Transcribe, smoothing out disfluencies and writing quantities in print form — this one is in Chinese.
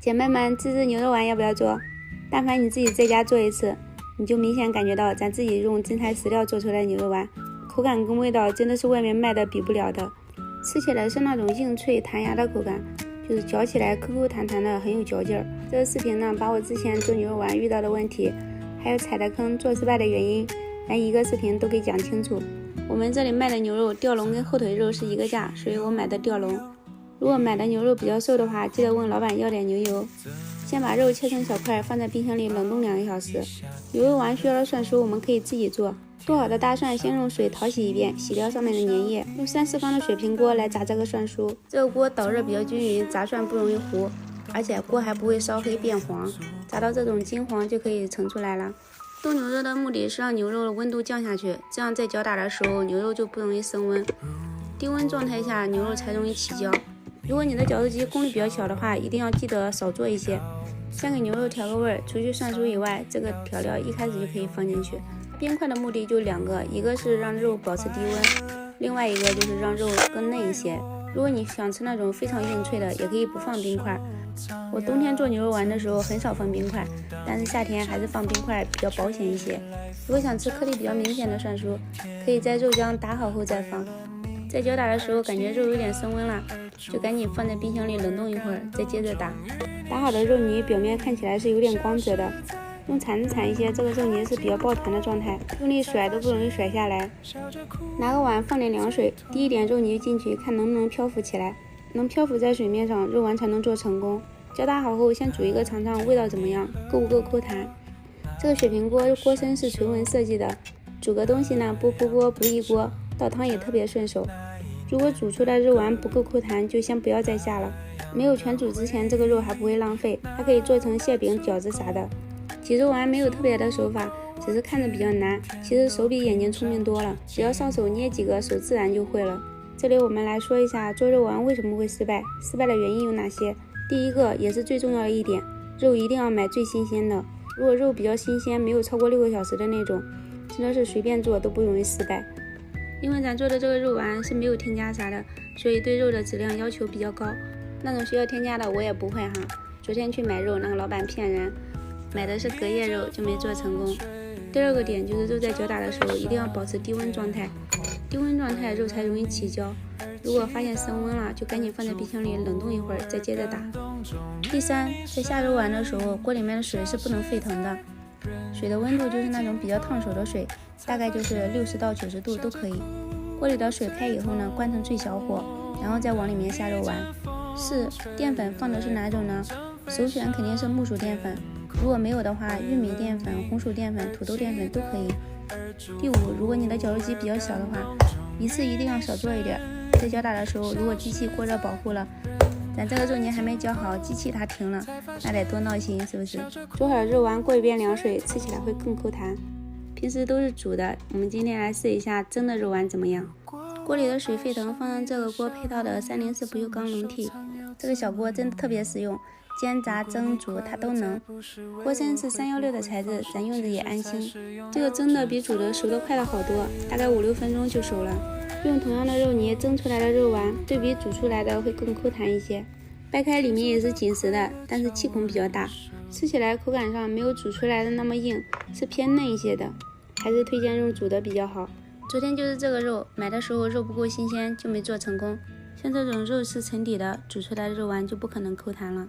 姐妹们，自制牛肉丸要不要做？但凡你自己在家做一次，你就明显感觉到咱自己用真材实料做出来的牛肉丸，口感跟味道真的是外面卖的比不了的。吃起来是那种硬脆弹牙的口感，就是嚼起来 Q 弹弹的，很有嚼劲儿。这个视频呢，把我之前做牛肉丸遇到的问题，还有踩的坑做失败的原因，来一个视频都给讲清楚。我们这里卖的牛肉吊龙跟后腿肉是一个价，所以我买的吊龙。如果买的牛肉比较瘦的话，记得问老板要点牛油。先把肉切成小块，放在冰箱里冷冻2个小时。牛肉丸需要的蒜酥我们可以自己做。剁好的大蒜先用水淘洗一遍，洗掉上面的粘液，用3-4缸的水平锅来炸这个蒜酥。这个锅导热比较均匀，炸蒜不容易糊，而且锅还不会烧黑变黄。炸到这种金黄就可以盛出来了。冻牛肉的目的是让牛肉的温度降下去，这样在搅打的时候牛肉就不容易升温。低温状态下牛肉才容易起焦。如果你的绞肉机功率比较小的话，一定要记得少做一些。先给牛肉调个味儿，除去蒜酥以外，这个调料一开始就可以放进去。冰块的目的就2个，一个是让肉保持低温，另外一个就是让肉更嫩一些。如果你想吃那种非常硬脆的，也可以不放冰块。我冬天做牛肉丸的时候很少放冰块，但是夏天还是放冰块比较保险一些。如果想吃颗粒比较明显的蒜酥，可以在肉浆打好后再放。在搅打的时候感觉肉有点升温了，就赶紧放在冰箱里冷冻一会儿，再接着打。打好的肉泥表面看起来是有点光泽的，用铲子铲一些，这个肉泥是比较抱团的状态，用力甩都不容易甩下来。拿个碗放点凉水，滴一点肉泥进去，看能不能漂浮起来。能漂浮在水面上，肉丸才能做成功。搅打好后先煮一个尝尝味道怎么样，够不够抠弹。这个水平锅锅身是垂纹设计的，煮个东西呢不铺锅不溢锅，倒汤也特别顺手。如果煮出来肉丸不够抠弹，就先不要再下了。没有全煮之前，这个肉还不会浪费，还可以做成馅饼、饺子啥的。挤肉丸没有特别的手法，只是看着比较难，其实手比眼睛聪明多了，只要上手捏几个，手自然就会了。这里我们来说一下做肉丸为什么会失败，失败的原因有哪些。第一个也是最重要的一点，肉一定要买最新鲜的。如果肉比较新鲜，没有超过6个小时的那种，真的是随便做都不容易失败。因为咱做的这个肉丸是没有添加啥的，所以对肉的质量要求比较高。那种需要添加的我也不会哈。昨天去买肉，那个老板骗人，买的是隔夜肉，就没做成功。第二个点就是肉在搅打的时候一定要保持低温状态，低温状态肉才容易起焦。如果发现升温了，就赶紧放在冰箱里冷冻一会儿，再接着打。第三，在下肉丸的时候，锅里面的水是不能沸腾的，水的温度就是那种比较烫手的水，大概就是60到90度都可以。锅里的水开以后呢，关成最小火，然后再往里面下肉丸。4. 淀粉放的是哪种呢？首选肯定是木薯淀粉，如果没有的话，玉米淀粉、红薯淀粉、土豆淀粉都可以。第5，如果你的绞肉机比较小的话，一次一定要少做一点。在搅打的时候，如果机器过热保护了，咱这个肉泥还没搅好，机器它停了，那得多闹心，是不是？煮好的肉丸过一遍凉水，吃起来会更抠弹。平时都是煮的，我们今天来试一下蒸的肉丸怎么样？锅里的水沸腾，放上这个锅配套的304不锈钢笼屉，这个小锅真的特别实用，煎炸蒸煮它都能。锅身是316的材质，咱用着也安心。这个蒸的比煮的熟的快了好多，大概5-6分钟就熟了。用同样的肉泥蒸出来的肉丸，对比煮出来的会更抠弹一些。掰开里面也是紧实的，但是气孔比较大，吃起来口感上没有煮出来的那么硬，是偏嫩一些的，还是推荐用煮的比较好。昨天就是这个肉，买的时候肉不够新鲜就没做成功。像这种肉是沉底的，煮出来的肉丸就不可能抠弹了。